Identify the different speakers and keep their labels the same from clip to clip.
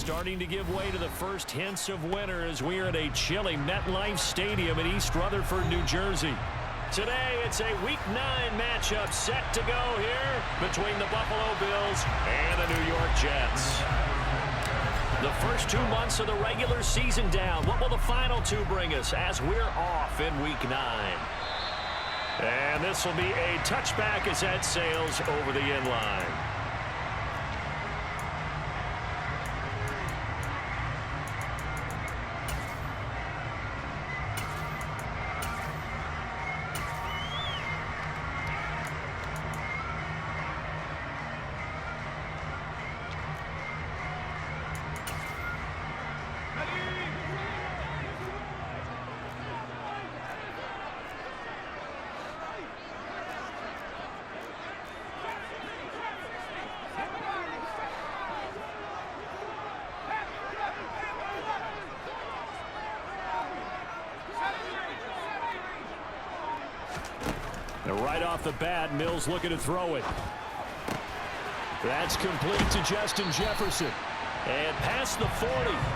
Speaker 1: starting to give way to the first hints of winter as we are at a chilly MetLife Stadium in East Rutherford, New Jersey. Today, it's a Week 9 matchup set to go here between the Buffalo Bills and the New York Jets. The first 2 months of the regular season down. What will the final 2 bring us as we're off in Week 9? And this will be a touchback as that sails over the end line. And right off the bat, Mills looking to throw it. That's complete to Justin Jefferson. And past the 40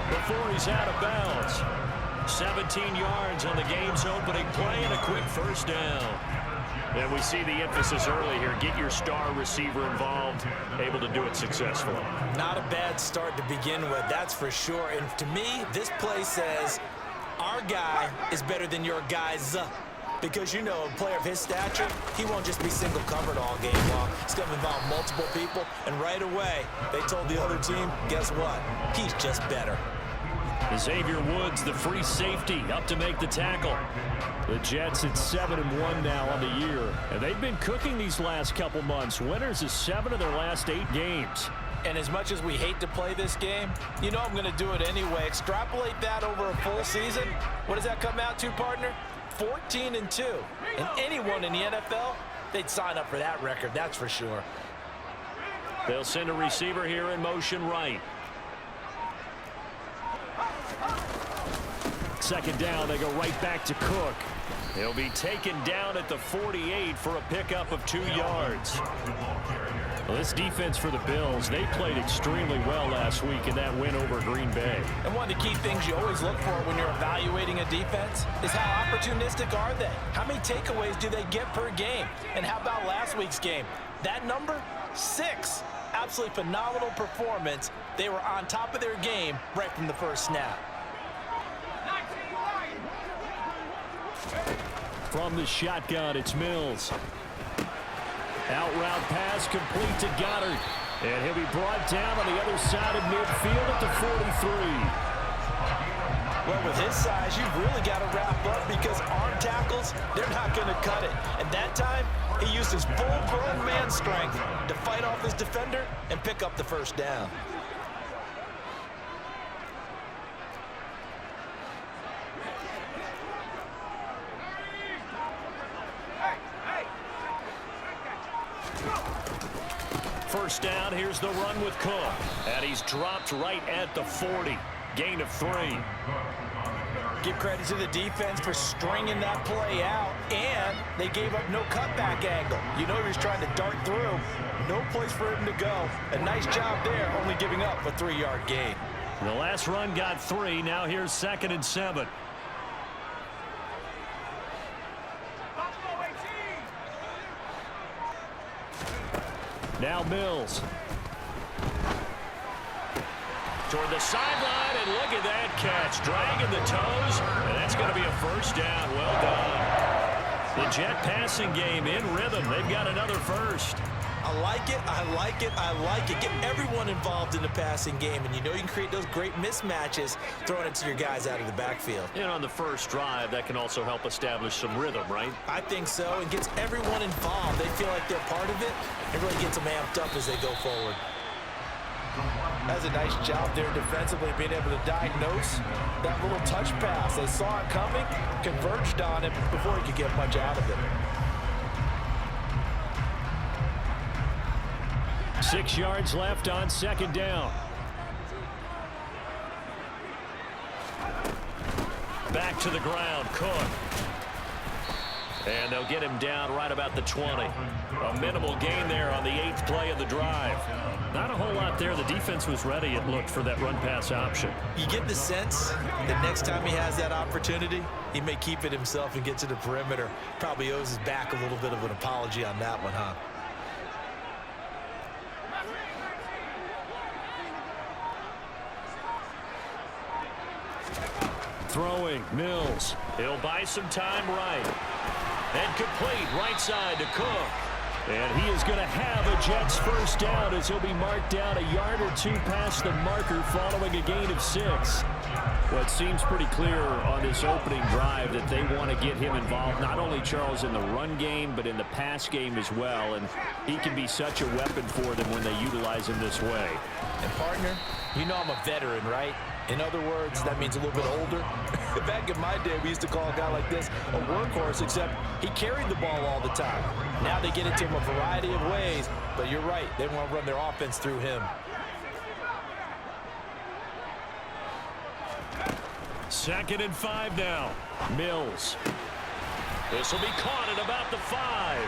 Speaker 1: before he's out of bounds. 17 yards on the game's opening play and a quick first down. And we see the emphasis early here. Get your star receiver involved, able to do it successfully.
Speaker 2: Not a bad start to begin with, that's for sure. And to me, this play says our guy is better than your guy's. Because, you know, a player of his stature, he won't just be single covered all game long. It's going to involve multiple people, and right away, they told the other team, guess what? He's just better.
Speaker 1: Xavier Woods, the free safety, up to make the tackle. The Jets at 7-1 now on the year, and they've been cooking these last couple months. Winners of 7 of their last 8 games.
Speaker 2: And as much as we hate to play this game, you know I'm going to do it anyway. Extrapolate that over a full season. What does that come out to, partner? 14-2. And anyone in the NFL, they'd sign up for that record, that's for sure.
Speaker 1: They'll send a receiver here in motion right. Second down, they go right back to Cook. He'll be taken down at the 48 for a pickup of 2 yards. Well, this defense for the Bills, they played extremely well last week in that win over Green Bay.
Speaker 2: And one of the key things you always look for when you're evaluating a defense is how opportunistic are they? How many takeaways do they get per game? And how about last week's game? That number? 6. Absolutely phenomenal performance. They were on top of their game right from the first snap.
Speaker 1: From the shotgun, it's Mills. Out route pass complete to Goddard. And he'll be brought down on the other side of midfield at the 43.
Speaker 2: Well, with his size, you've really got to wrap up because arm tackles, they're not going to cut it. And that time, he used his full-grown man strength to fight off his defender and pick up the first down.
Speaker 1: First down, here's the run with Cook. And he's dropped right at the 40. Gain of 3.
Speaker 2: Give credit to the defense for stringing that play out, and they gave up no cutback angle. You know he was trying to dart through. No place for him to go. A nice job there, only giving up a 3-yard gain.
Speaker 1: The last run got 3. Now here's 2nd and 7. Now Mills. Toward the sideline, and look at that catch. Dragging the toes, and that's going to be a first down. Well done. The Jet passing game in rhythm. They've got another first.
Speaker 2: I like it, I like it, I like it. Get everyone involved in the passing game, and you know you can create those great mismatches throwing it to your guys out of the backfield.
Speaker 1: And on the first drive, that can also help establish some rhythm, right?
Speaker 2: I think so. It gets everyone involved. They feel like they're part of it. It really gets them amped up as they go forward. That's a nice job there defensively, being able to diagnose that little touch pass. They saw it coming, converged on it before he could get much out of it.
Speaker 1: 6 yards left on 2nd down. Back to the ground, Cook. And they'll get him down right about the 20. A minimal gain there on the 8th play of the drive. Not a whole lot there. The defense was ready, it looked, for that run-pass option.
Speaker 2: You get the sense that next time he has that opportunity, he may keep it himself and get to the perimeter. Probably owes his back a little bit of an apology on that one, huh?
Speaker 1: Throwing, Mills. He'll buy some time right. And complete right side to Cook. And he is going to have a Jets first down as he'll be marked down a yard or two past the marker following a gain of 6. Well, it seems pretty clear on this opening drive that they want to get him involved, not only, Charles, in the run game, but in the pass game as well. And he can be such a weapon for them when they utilize him this way.
Speaker 2: And, partner, you know I'm a veteran, right? In other words, that means a little bit older. Back in my day, we used to call a guy like this a workhorse, except he carried the ball all the time. Now they get it to him a variety of ways, but you're right. They want to run their offense through him.
Speaker 1: Second and 5 now. Mills. This will be caught at about the 5.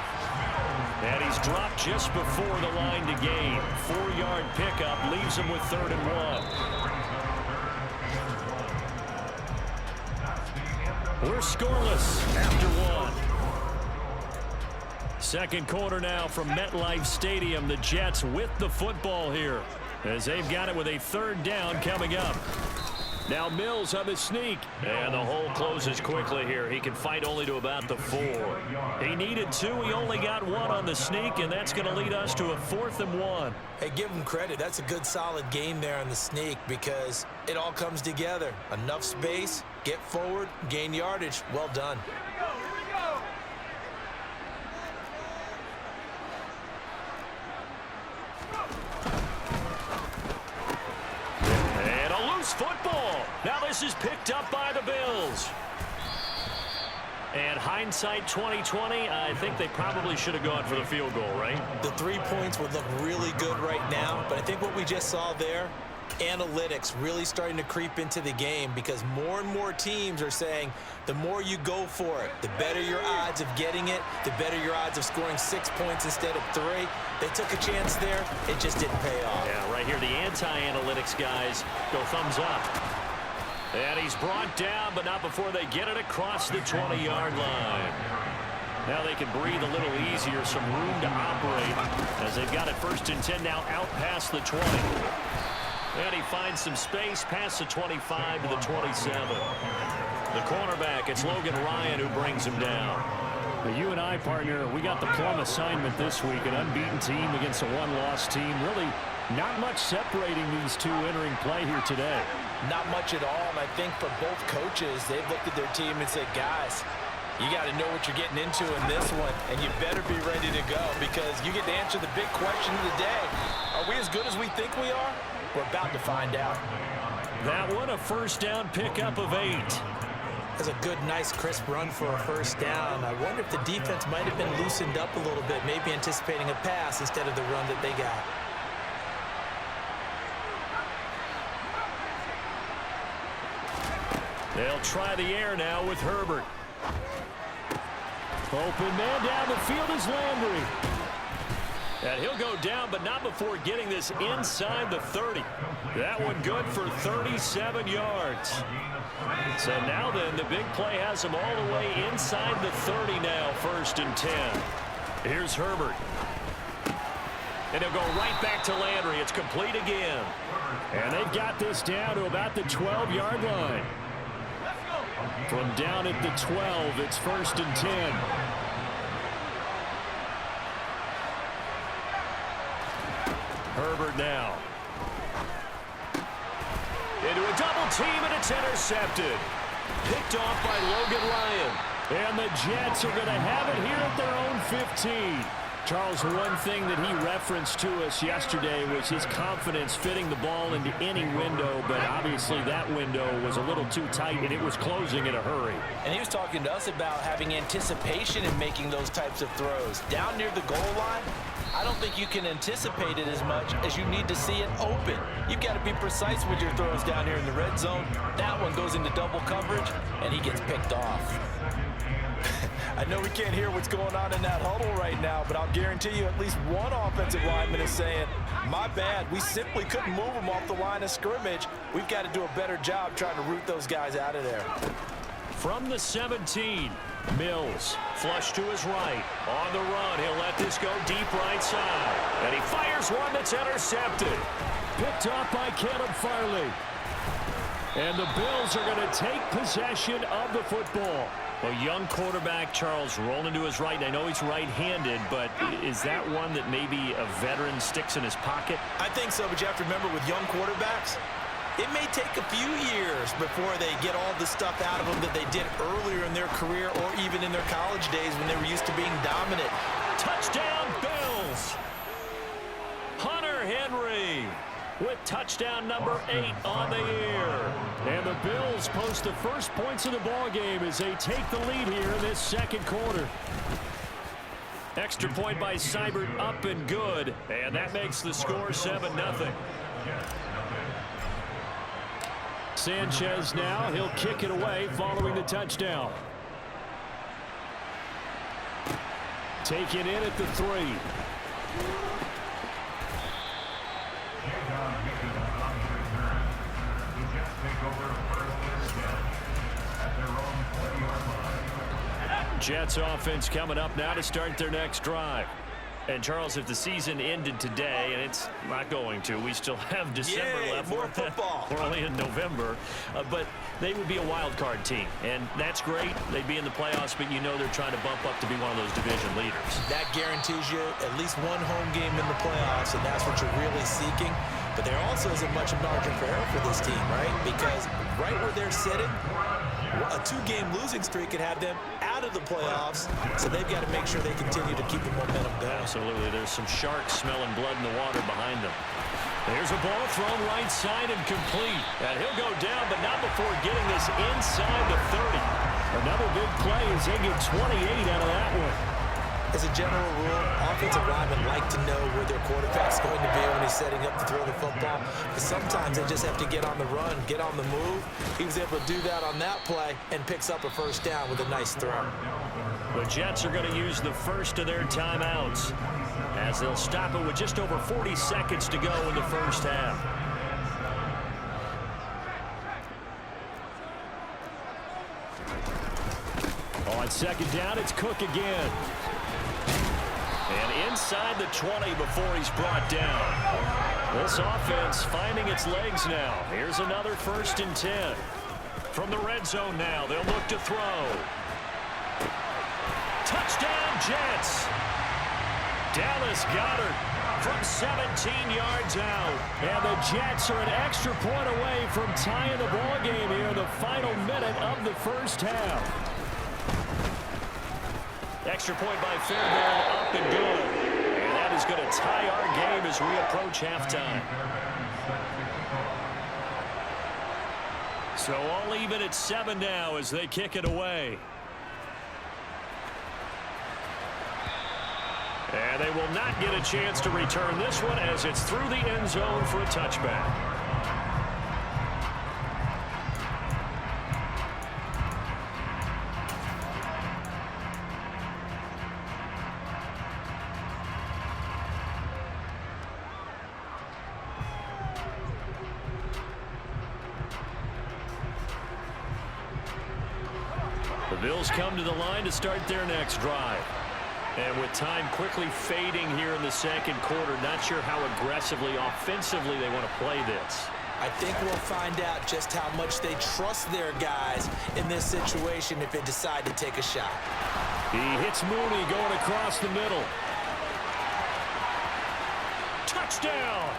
Speaker 1: And he's dropped just before the line to gain. 4-yard pickup leaves him with 3rd and 1. We're scoreless after 1. Second quarter now from MetLife Stadium. The Jets with the football here as they've got it with a 3rd down coming up. Now Mills on the sneak. And the hole closes quickly here. He can fight only to about the 4. He needed 2. He only got 1 on the sneak, and that's going to lead us to a 4th and 1.
Speaker 2: Hey, give him credit. That's a good, solid game there on the sneak because it all comes together. Enough space, get forward, gain yardage. Well done.
Speaker 1: And a loose football. Now this is picked up by the Bills. And hindsight 2020, I think they probably should have gone for the field goal, right?
Speaker 2: The 3 points would look really good right now, but I think what we just saw there, analytics really starting to creep into the game because more and more teams are saying the more you go for it, the better your odds of getting it, the better your odds of scoring 6 points instead of 3. They took a chance there. It just didn't pay off.
Speaker 1: Yeah, right here, the anti-analytics guys go thumbs up. And he's brought down, but not before they get it across the 20-yard line. Now they can breathe a little easier, some room to operate as they've got it 1st and 10 now out past the 20. And he finds some space past the 25 to the 27. The cornerback, it's Logan Ryan who brings him down.
Speaker 3: Now you and I, partner, we got the plum assignment this week, an unbeaten team against a one-loss team. Really not much separating these two entering play here today.
Speaker 2: Not much at all, and I think for both coaches, they've looked at their team and said, guys, you got to know what you're getting into in this one, and you better be ready to go because you get to answer the big question of the day. Are we as good as we think we are? We're about to find out.
Speaker 1: That one a 1st down pickup of 8.
Speaker 2: That's a good, nice, crisp run for a 1st down. I wonder if the defense might have been loosened up a little bit, maybe anticipating a pass instead of the run that they got.
Speaker 1: They'll try the air now with Herbert. Open man down the field is Landry. And he'll go down, but not before getting this inside the 30. That one good for 37 yards. So now then, the big play has him all the way inside the 30 now, 1st and 10. Here's Herbert. And he'll go right back to Landry. It's complete again.
Speaker 3: And they've got this down to about the 12-yard line. From down at the 12, it's 1st and 10.
Speaker 1: Herbert now. Into a double team, and it's intercepted. Picked off by Logan Ryan.
Speaker 3: And the Jets are going to have it here at their own 15. Charles, one thing that he referenced to us yesterday was his confidence fitting the ball into any window, but obviously that window was a little too tight, and it was closing in a hurry.
Speaker 2: And he was talking to us about having anticipation in making those types of throws. Down near the goal line, I don't think you can anticipate it as much as you need to see it open. You've got to be precise with your throws down here in the red zone. That one goes into double coverage, and he gets picked off. I know we can't hear what's going on in that huddle right now, but I'll guarantee you at least one offensive lineman is saying, my bad, we simply couldn't move them off the line of scrimmage. We've got to do a better job trying to root those guys out of there.
Speaker 1: From the 17, Mills flush to his right. On the run, he'll let this go deep right side. And he fires one that's intercepted.
Speaker 3: Picked off by Caleb Farley. And the Bills are going to take possession of the football.
Speaker 1: A young quarterback, Charles, rolling to his right. I know he's right-handed, but is that one that maybe a veteran sticks in his pocket?
Speaker 2: I think so, but you have to remember with young quarterbacks, it may take a few years before they get all the stuff out of them that they did earlier in their career or even in their college days when they were used to being dominant.
Speaker 1: Touchdown, Bills! Hunter Henry with touchdown number 8 on the year.
Speaker 3: And the Bills post the first points of the ball game as they take the lead here in this second quarter.
Speaker 1: Extra point by Seibert, up and good. And that makes the score 7-0.
Speaker 3: Sanchez now, he'll kick it away following the touchdown. Taken in at the 3.
Speaker 1: Jets offense coming up now to start their next drive. And, Charles, if the season ended today, and it's not going to, we still have December left.
Speaker 2: More football.
Speaker 1: We're only in November. But they would be a wild card team. And that's great. They'd be in the playoffs, but you know they're trying to bump up to be one of those division leaders.
Speaker 2: That guarantees you at least one home game in the playoffs, and that's what you're really seeking. But there also isn't much margin for error for this team, right? Because right where they're sitting, a 2-game losing streak could have them out of the playoffs, so they've got to make sure they continue to keep the momentum going.
Speaker 1: Absolutely. There's some sharks smelling blood in the water behind them. There's a ball thrown right side and complete. And he'll go down, but not before getting this inside the 30.
Speaker 3: Another big play as they get 28 out of that one.
Speaker 2: As a general rule, offensive linemen like to know where their quarterback's going to be when he's setting up to throw the football. But sometimes they just have to get on the run, get on the move. He was able to do that on that play and picks up a first down with a nice throw.
Speaker 1: The Jets are going to use the first of their timeouts as they'll stop it with just over 40 seconds to go in the first half.
Speaker 3: On second down, it's Cook again.
Speaker 1: And inside the 20 before he's brought down. This offense finding its legs now. Here's another 1st and 10. From the red zone now, they'll look to throw. Touchdown, Jets. Dallas Goedert from 17 yards out.
Speaker 3: And the Jets are an extra point away from tying the ball game here in the final minute of the first half.
Speaker 1: Extra point by Fairbairn, up and good. And that is going to tie our game as we approach halftime. So all even at 7 now as they kick it away. And they will not get a chance to return this one as it's through the end zone for a touchback. The Bills come to the line to start their next drive. And with time quickly fading here in the second quarter, not sure how aggressively, offensively they want to play this.
Speaker 2: I think we'll find out just how much they trust their guys in this situation if they decide to take a shot.
Speaker 3: He hits Mooney going across the middle.
Speaker 1: Touchdown!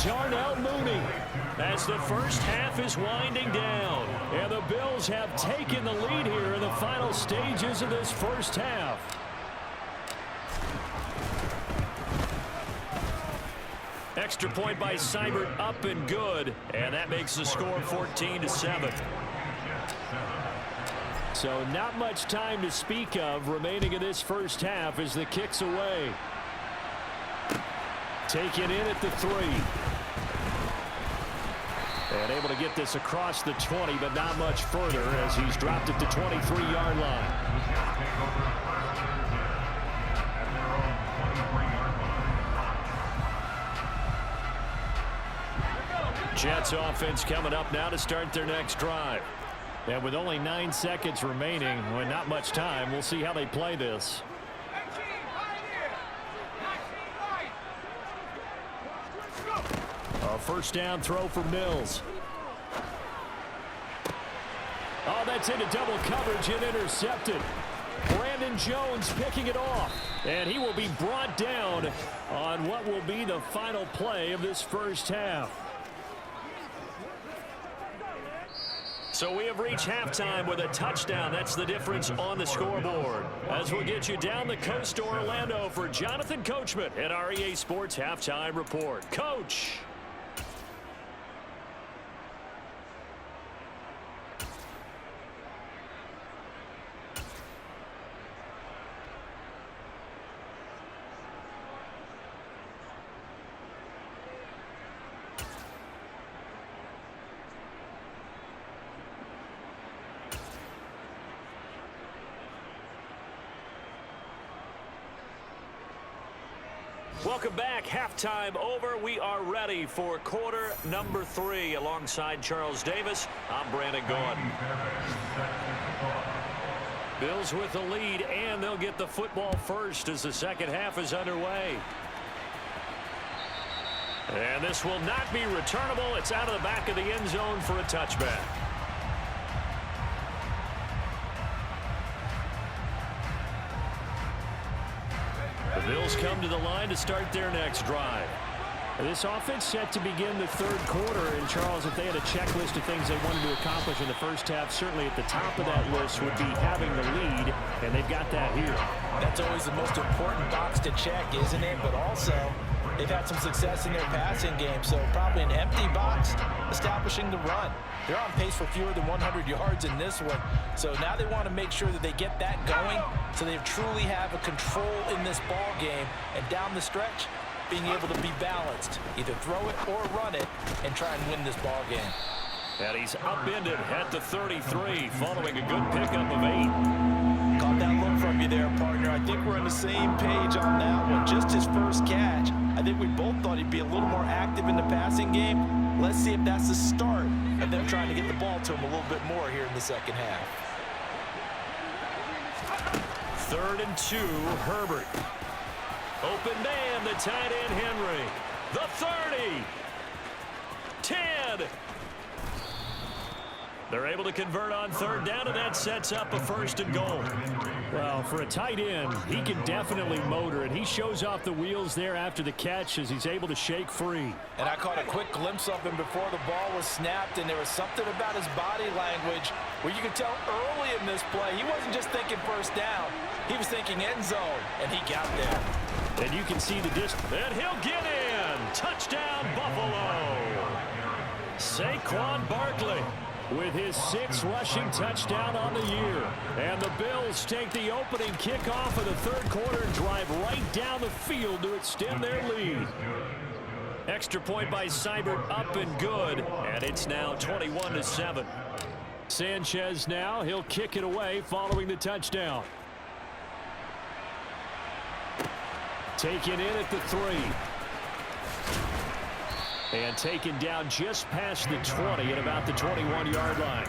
Speaker 3: Darnell Mooney.
Speaker 1: As the first half is winding down.
Speaker 3: And the Bills have taken the lead here in the final stages of this first half.
Speaker 1: Extra point by Seibert, up and good. And that makes the score 14-7.
Speaker 3: So not much time to speak of remaining in this first half as the kick's away. Taken in at the 3. And able to get this across the 20, but not much further as he's dropped at the 23-yard line.
Speaker 1: Jets offense coming up now to start their next drive. And with only 9 seconds remaining, well, not much time, we'll see how they play this. A first down throw for Mills. Oh, that's into double coverage and intercepted. Brandon Jones picking it off. And he will be brought down on what will be the final play of this first half. So we have reached halftime with a touchdown. That's the difference on the scoreboard. As we'll get you down the coast to Orlando for Jonathan Coachman at our EA Sports Halftime Report. Coach. Welcome back. Halftime over. We are ready for quarter number 3. Alongside Charles Davis, I'm Brandon Gaudin. Bills with the lead, and they'll get the football first as the second half is underway. And this will not be returnable. It's out of the back of the end zone for a touchback. The Bills come to the line to start their next drive. This offense set to begin the third quarter. And, Charles, if they had a checklist of things they wanted to accomplish in the first half, certainly at the top of that list would be having the lead, and they've got that here.
Speaker 2: That's always the most important box to check, isn't it? But also, they've had some success in their passing game, so probably an empty box establishing the run. They're on pace for fewer than 100 yards in this one, so now they want to make sure that they get that going so they truly have a control in this ball game, and down the stretch, being able to be balanced, either throw it or run it, and try and win this ball game.
Speaker 1: And he's upended at the 33 following a good pickup of 8.
Speaker 2: Caught that look from you there, partner. I think we're on the same page on that one. Just his first catch. I think we both thought he'd be a little more active in the passing game. Let's see if that's the start of them trying to get the ball to him a little bit more here in the second half.
Speaker 1: 3rd and 2, Herbert. Open man, the tight end, Henry. The 30. 10. They're able to convert on 3rd down, and that sets up a 1st and goal. Well, for a tight end, he can definitely motor it. He shows off the wheels there after the catch as he's able to shake free.
Speaker 2: And I caught a quick glimpse of him before the ball was snapped, and there was something about his body language where you could tell early in this play he wasn't just thinking first down. He was thinking end zone, and he got there.
Speaker 1: And you can see the distance. And he'll get in. Touchdown, Buffalo. Saquon Barkley with his 6th rushing touchdown on the year. And the Bills take the opening kickoff of the 3rd quarter and drive right down the field to extend their lead. Extra point by Seibert, up and good. And it's now 21-7. Sanchez now, he'll kick it away following the touchdown. Taken in at the 3. And taken down just past the 20 at about the 21-yard line.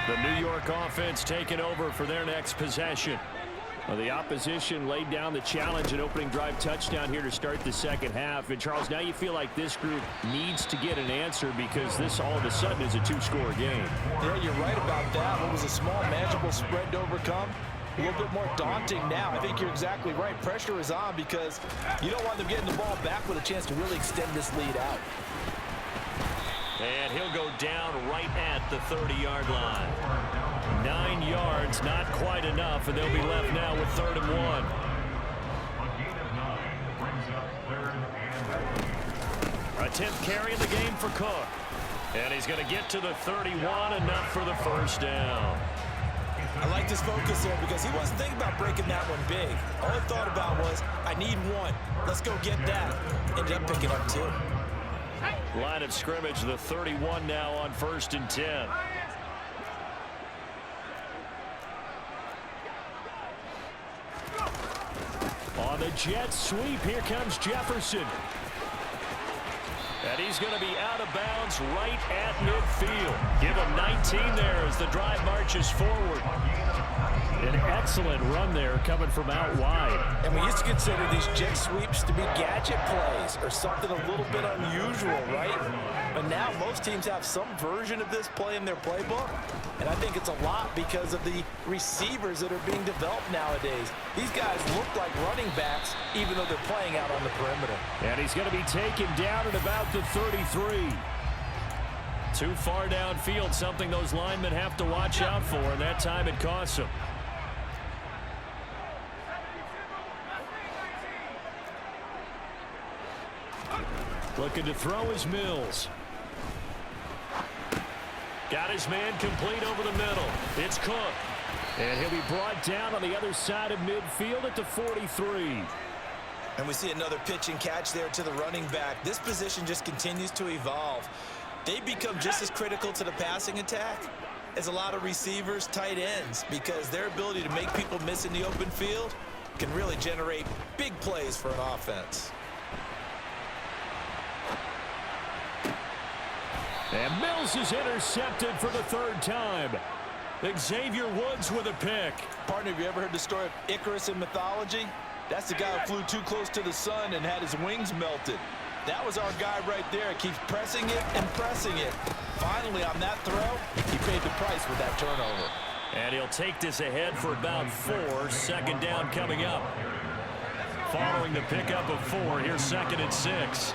Speaker 1: The New York offense taking over for their next possession. Well, the opposition laid down the challenge and opening drive touchdown here to start the second half. And, Charles, now you feel like this group needs to get an answer because this all of a sudden is a 2-score game.
Speaker 2: Yeah, you're right about that. What was a small, manageable spread to overcome, a little bit more daunting now. I think you're exactly right. Pressure is on because you don't want them getting the ball back with a chance to really extend this lead out.
Speaker 1: And he'll go down right at the 30-yard line. 9 yards, not quite enough, and they'll be left now with 3rd and 1. A 10th carry in the game for Cook. And he's going to get to the 31, enough for the 1st down.
Speaker 2: I liked his focus there because he wasn't thinking about breaking that one big. All he thought about was, I need one. Let's go get that. Ended up picking up 2.
Speaker 1: Line of scrimmage, the 31 now on 1st and 10. On the jet sweep, here comes Jefferson. And he's going to be out of bounds right at midfield. Give him 19 there as the drive marches forward. An excellent run there coming from out wide.
Speaker 2: And we used to consider these jet sweeps to be gadget plays or something a little bit unusual, right? But now most teams have some version of this play in their playbook. And I think it's a lot because of the receivers that are being developed nowadays. These guys look like running backs even though they're playing out on the perimeter.
Speaker 1: And he's going to be taken down at about the 33. Too far downfield, something those linemen have to watch out for, and that time it costs them. Looking to throw is Mills. Got his man complete over the middle. It's Cook. And he'll be brought down on the other side of midfield at the 43.
Speaker 2: And we see another pitch and catch there to the running back. This position just continues to evolve. They become just as critical to the passing attack as a lot of receivers, tight ends, because their ability to make people miss in the open field can really generate big plays for an offense.
Speaker 1: And Mills is intercepted for the 3rd time. Xavier Woods with a pick.
Speaker 2: Partner, have you ever heard the story of Icarus in mythology? That's the guy who flew too close to the sun and had his wings melted. That was our guy right there. Keeps pressing it and pressing it. Finally, on that throw, he paid the price with that turnover.
Speaker 1: And he'll take this ahead for about 4. 2nd down coming up. Following the pickup of 4, here's 2nd and 6.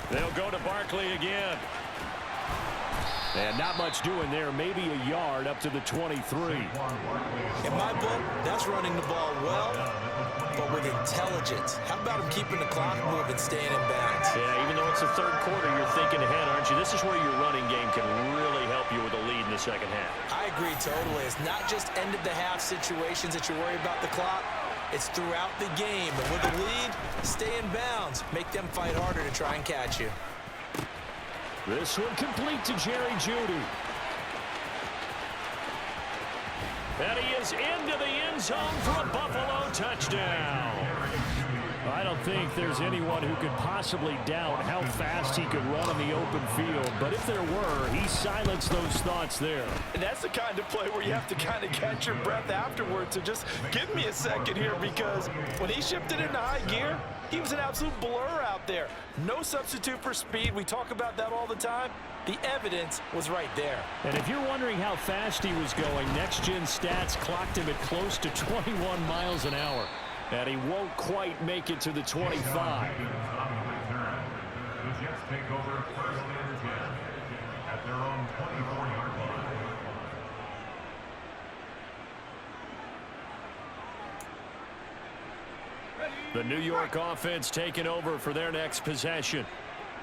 Speaker 1: They'll go to Barkley again. And not much doing there. Maybe a yard up to the 23.
Speaker 2: In my book, that's running the ball well, but with intelligence. How about him keeping the clock moving, staying in bounds?
Speaker 1: Yeah, even though it's the 3rd quarter, you're thinking ahead, aren't you? This is where your running game can really help you with a lead in the 2nd half.
Speaker 2: I agree totally. It's not just end-of-the-half situations that you worry about the clock. It's throughout the game. And with the lead, stay in bounds. Make them fight harder to try and catch you.
Speaker 1: This one complete to Jerry Jeudy. And he is into the end zone for a Buffalo touchdown. I don't think there's anyone who could possibly doubt how fast he could run on the open field. But if there were, he silenced those thoughts there.
Speaker 2: And that's the kind of play where you have to kind of catch your breath afterwards. So just give me a second here, because when he shifted into high gear, he was an absolute blur out there. No substitute for speed. We talk about that all the time. The evidence was right there.
Speaker 1: And if you're wondering how fast he was going, Next Gen Stats clocked him at close to 21 miles an hour. And he won't quite make it to the 25. The New York offense taking over for their next possession.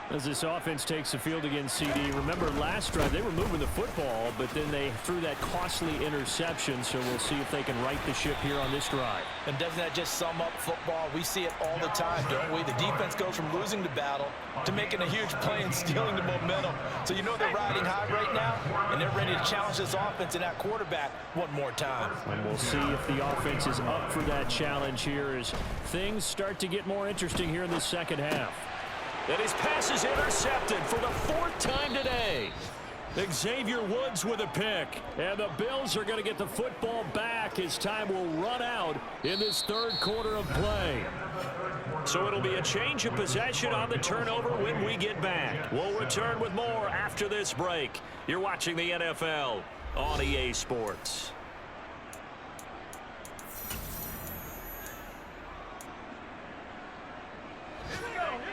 Speaker 1: As this offense takes the field against CD. Remember last drive they were moving the football, but then they threw that costly interception, so we'll see if they can right the ship here on this drive.
Speaker 2: And doesn't that just sum up football? We see it all the time, don't we? The defense goes from losing the battle to making a huge play and stealing the momentum. So you know they're riding high right now, and they're ready to challenge this offense and that quarterback one more time.
Speaker 1: And we'll see if the offense is up for that challenge here as things start to get more interesting here in the 2nd half. And his pass is intercepted for the 4th time today. Xavier Woods with a pick. And the Bills are going to get the football back as time will run out in this 3rd quarter of play. So it'll be a change of possession on the turnover when we get back. We'll return with more after this break. You're watching the NFL on EA Sports.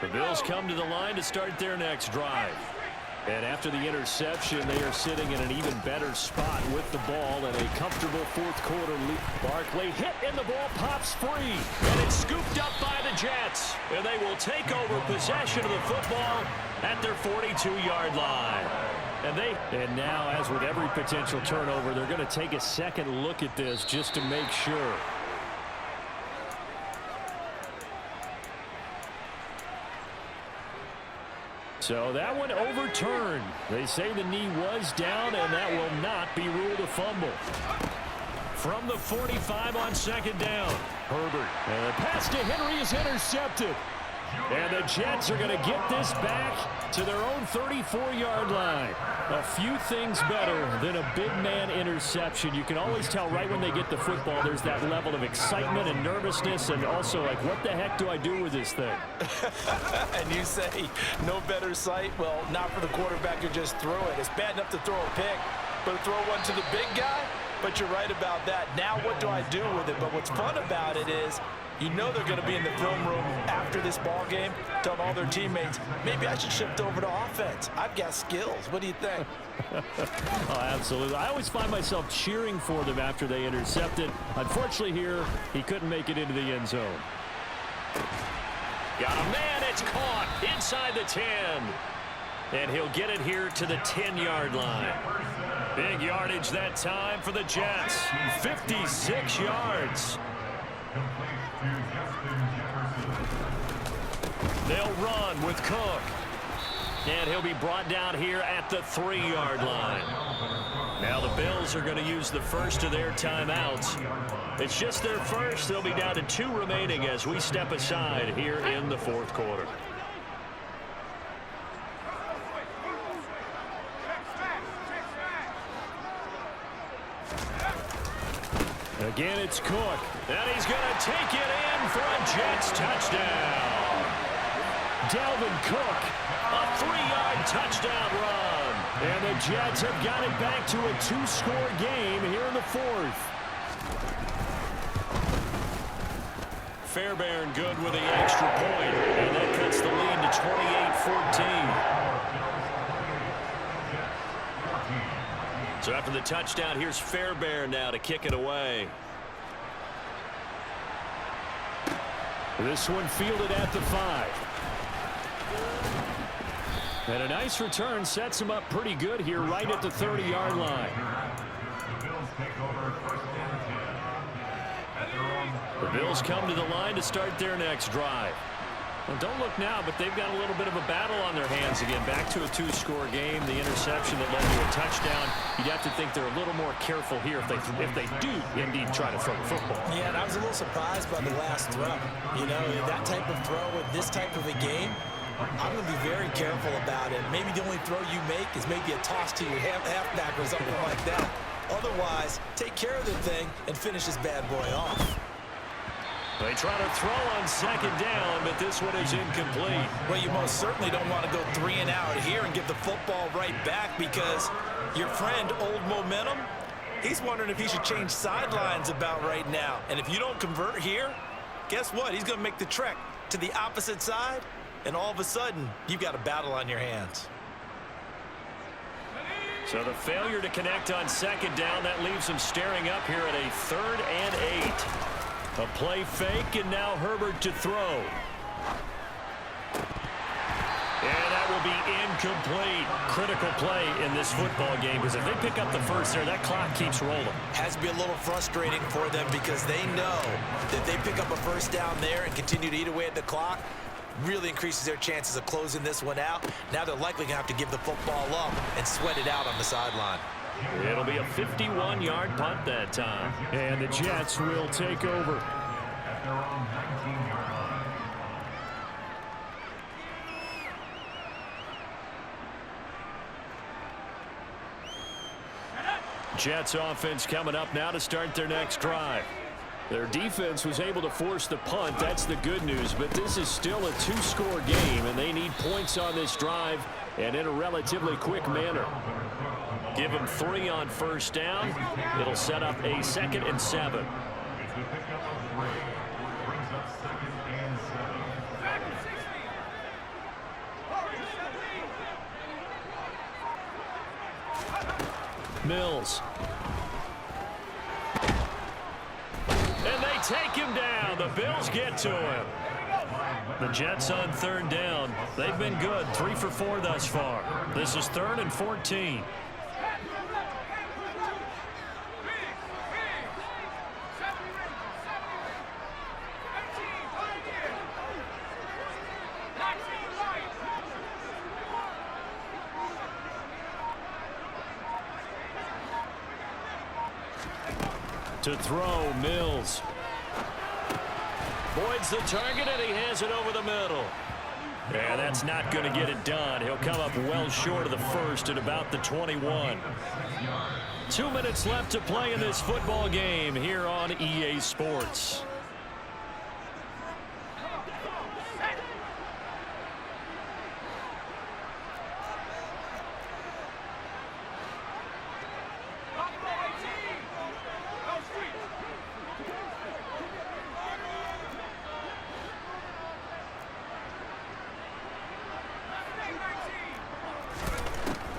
Speaker 1: The Bills come to the line to start their next drive.
Speaker 3: And after the interception, they are sitting in an even better spot with the ball and a comfortable fourth quarter lead. Barkley hit and the ball pops free.
Speaker 1: And it's scooped up by the Jets. And they will take over possession of the football at their 42-yard line.
Speaker 3: And now, as with every potential turnover, they're going to take a second look at this just to make sure. So that one overturned. They say the knee was down, and that will not be ruled a fumble. From the 45 on second down, Herbert. And the pass to Henry is intercepted. And the Jets are going to get this back to their own 34-yard line. A few things better than a big man interception. You can always tell right when they get the football, there's that level of excitement and nervousness, and also like, what the heck do I do with this thing?
Speaker 2: And you say no better sight? Well, not for the quarterback who just threw it. It's bad enough to throw a pick, but to throw one to the big guy? But you're right about that. Now what do I do with it? But what's fun about it is, you know they're going to be in the film room after this ball game, telling all their teammates, maybe I should shift over to offense. I've got skills. What do you think?
Speaker 3: Oh, absolutely. I always find myself cheering for them after they intercept it. Unfortunately here, he couldn't make it into the end zone.
Speaker 1: Got a man. It's caught inside the 10. And he'll get it here to the 10-yard line. Big yardage that time for the Jets. 56 yards. They'll run with Cook. And he'll be brought down here at the 3-yard line. Now the Bills are going to use the first of their timeouts. It's just their first. They'll be down to 2 remaining as we step aside here in the fourth quarter.
Speaker 3: Again, it's Cook.
Speaker 1: And he's going to take it in for a Jets touchdown.
Speaker 3: Dalvin Cook.
Speaker 1: A 3-yard touchdown run.
Speaker 3: And the Jets have got it back to a 2-score game here in the fourth.
Speaker 1: Fairbairn good with the extra point. And that cuts the lead to 28-14. So after the touchdown, here's Fairbairn now to kick it away.
Speaker 3: This one fielded at the 5. And a nice return sets him up pretty good here right at the 30-yard line. The Bills come to the line to start their next drive. Well, don't look now, but they've got a little bit of a battle on their hands again. Back to a 2-score game. The interception that led to a touchdown. You'd have to think they're a little more careful here if they do indeed try to throw the football.
Speaker 2: Yeah, and I was a little surprised by the last throw. You know, that type of throw with this type of a game, I'm going to be very careful about it. Maybe the only throw you make is maybe a toss to your halfback or something like that. Otherwise, take care of the thing and finish this bad boy off.
Speaker 1: They try to throw on second down, but this one is incomplete.
Speaker 2: Well, you most certainly don't want to go 3 and out here and give the football right back because your friend, Old Momentum, he's wondering if he should change sidelines about right now. And if you don't convert here, guess what? He's going to make the trek to the opposite side, and all of a sudden, you've got a battle on your hands.
Speaker 1: So the failure to connect on second down, that leaves him staring up here at a 3rd and 8. A play fake, and now Herbert to throw. And that will be incomplete. Critical play in this football game, because if they pick up the first there, that clock keeps rolling.
Speaker 2: Has to be a little frustrating for them because they know that they pick up a first down there and continue to eat away at the clock, really increases their chances of closing this one out. Now they're likely going to have to give the football up and sweat it out on the sideline.
Speaker 1: It'll be a 51-yard punt that time.
Speaker 3: And the Jets will take over. Jets offense coming up now to start their next drive. Their defense was able to force the punt. That's the good news. But this is still a 2-score game, and they need points on this drive and in a relatively quick manner. Give them 3 on first down. It'll set up a 2nd and 7. Mills. And they take him down. The Bills get to him. The Jets on third down. They've been good. 3 for 4 thus far. This is 3rd and 14. To throw, Mills. Boyd's the target, and he has it over the middle. Yeah, that's not going to get it done. He'll come up well short of the first at about the 21. 2 minutes left to play in this football game here on EA Sports.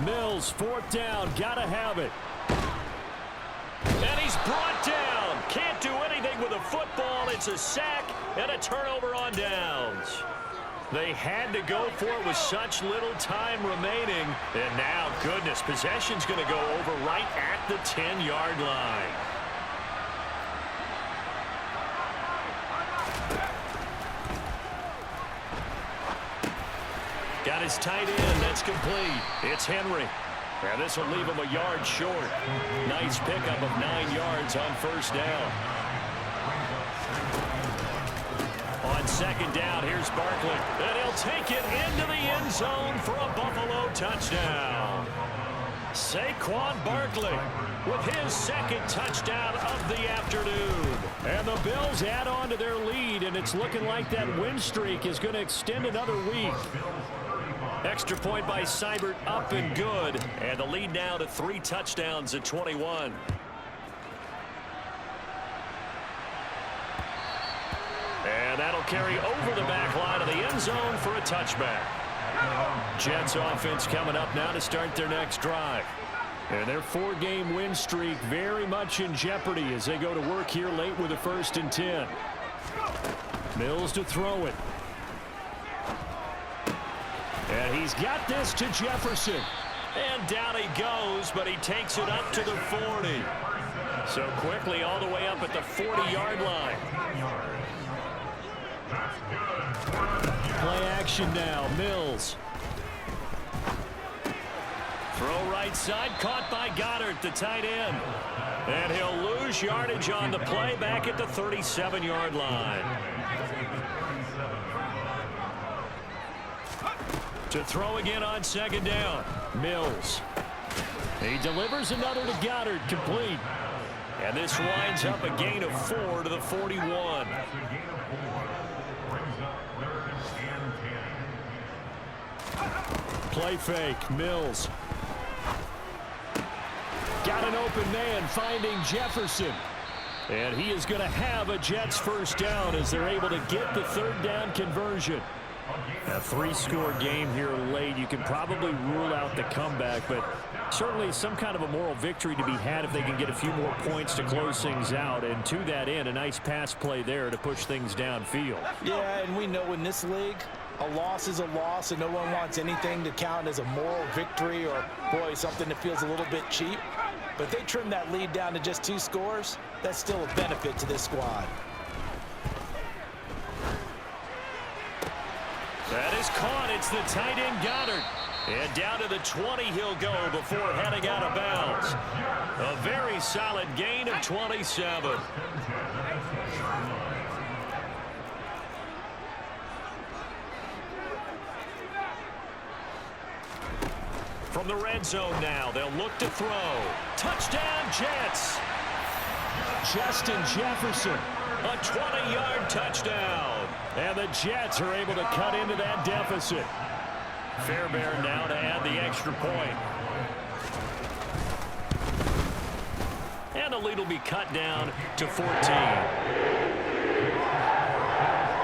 Speaker 3: Mills, 4th down, gotta have it. And he's brought down. Can't do anything with a football. It's a sack and a turnover on downs. They had to go for it with such little time remaining. And now, goodness, possession's going to go over right at the 10-yard line. Got his tight end. That's complete. It's Henry. And this will leave him a yard short. Nice pickup of 9 yards on 1st down. On 2nd down, here's Barkley. And he'll take it into the end zone for a Buffalo touchdown. Saquon Barkley with his 2nd touchdown of the afternoon. And the Bills add on to their lead, and it's looking like that win streak is going to extend another week. Extra point by Seibert, up and good. And the lead now to 3 touchdowns at 21. And that'll carry over the back line of the end zone for a touchback. Jets offense coming up now to start their next drive. And their 4-game win streak very much in jeopardy as they go to work here late with a 1st and 10. Mills to throw it. And he's got this to Jefferson. And down he goes, but he takes it up to the 40. So quickly all the way up at the 40-yard line. Play action now, Mills. Throw right side, caught by Goddard, the tight end. And he'll lose yardage on the play back at the 37-yard line. To throw again on 2nd down. Mills. He delivers another to Goddard, complete. And this winds up a gain of 4 to the 41. Play fake, Mills. Got an open man finding Jefferson. And he is going to have a Jets 1st down as they're able to get the 3rd down conversion. A 3-score game here late. You can probably rule out the comeback, but certainly some kind of a moral victory to be had if they can get a few more points to close things out. And to that end, a nice pass play there to push things downfield.
Speaker 2: Yeah, and we know in this league, a loss is a loss, and no one wants anything to count as a moral victory or, boy, something that feels a little bit cheap. But if they trim that lead down to just 2 scores, that's still a benefit to this squad.
Speaker 1: That is caught. It's the tight end Goddard. And down to the 20 he'll go before heading out of bounds. A very solid gain of 27. From the red zone now, they'll look to throw. Touchdown, Jets.
Speaker 3: Justin Jefferson.
Speaker 1: A 20-yard touchdown.
Speaker 3: And the Jets are able to cut into that deficit.
Speaker 1: Fairbairn now to add the extra point. And the lead will be cut down to 14.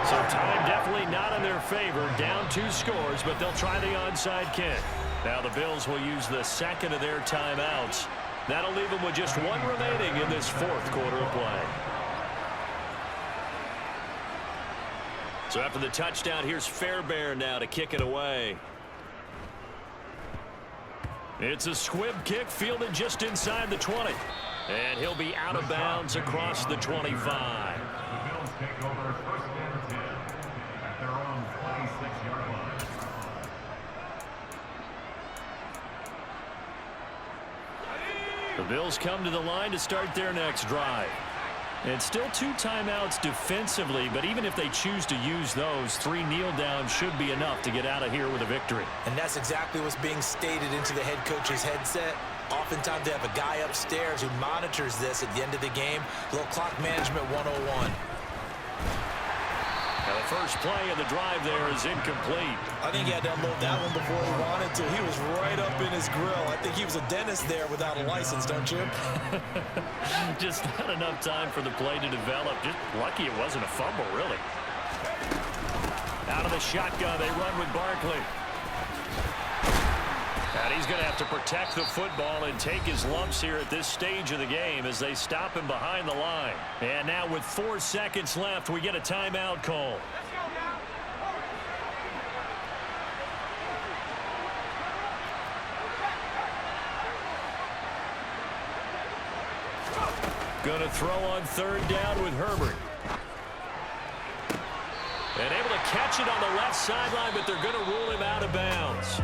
Speaker 1: So time definitely not in their favor. Down 2 scores, but they'll try the onside kick. Now the Bills will use the 2nd of their timeouts That'll leave them with just one remaining in this fourth quarter of play. So after the touchdown, here's Fairbairn now to kick it away. It's a squib kick fielded just inside the 20. And he'll be out of bounds across the 25.
Speaker 4: The Bills take over first and 10 at their own 26-yard line.
Speaker 1: The Bills come to the line to start their next drive. And still 2 timeouts defensively, but even if they choose to use those, 3 kneel downs should be enough to get out of here with a victory.
Speaker 2: And that's exactly what's being stated into the head coach's headset. Oftentimes they have a guy upstairs who monitors this at the end of the game. A little clock management 101.
Speaker 1: Now the first play of the drive there is incomplete.
Speaker 2: I think he had to unload that one before he wanted to. He was right up in his grill. I think he was a dentist there without a license, don't you?
Speaker 1: Just not enough time for the play to develop. Just lucky it wasn't a fumble, really. Out of the shotgun, they run with Barkley. And he's going to have to protect the football and take his lumps here at this stage of the game as they stop him behind the line. And now with 4 seconds left, we get a timeout call. Going to throw on third down with Herbert. And able to catch it on the left sideline, but they're going to rule him out of bounds.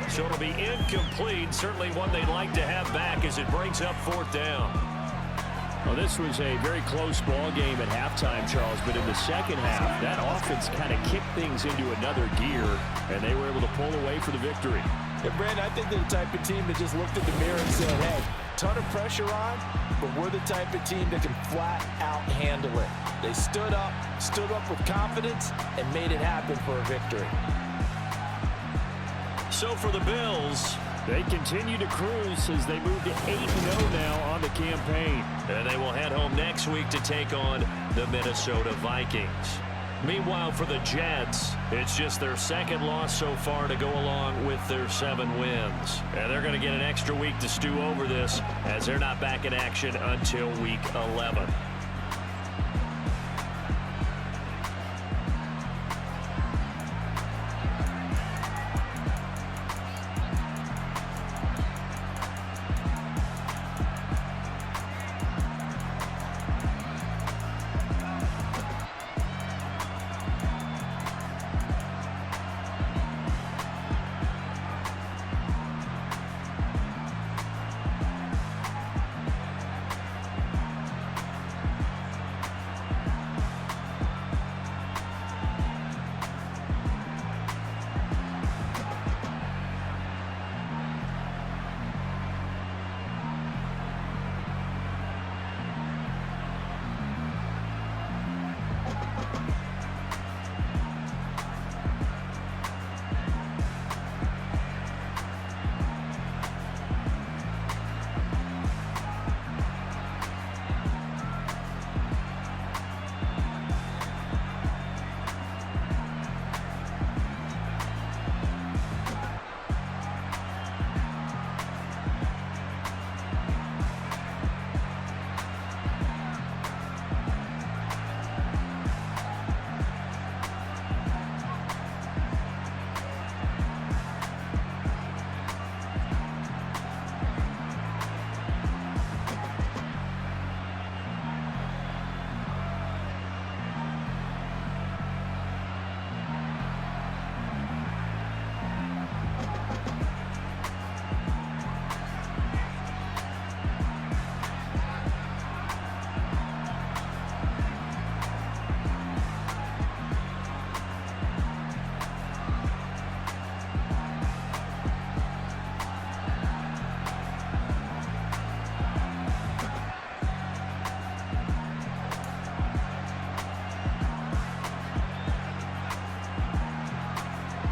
Speaker 1: So it'll be incomplete. Certainly one they'd like to have back as it brings up fourth down.
Speaker 3: Well, this was a very close ball game at halftime, Charles, but in the second half, that offense kind of kicked things into another gear, and they were able to pull away for the victory.
Speaker 5: Yeah, Brandon, I think they're the type of team that just looked at the mirror and said, hey, ton of pressure on, but we're the type of team that can flat out handle it. They stood up with confidence, and made it happen for a victory.
Speaker 1: So for the Bills,
Speaker 3: they continue to cruise as they move to 8-0 now on the campaign.
Speaker 1: And they will head home next week to take on the Minnesota Vikings. Meanwhile, for the Jets, it's just their second loss so far to go along with their 7 wins. And they're going to get an extra week to stew over this as they're not back in action until week 11.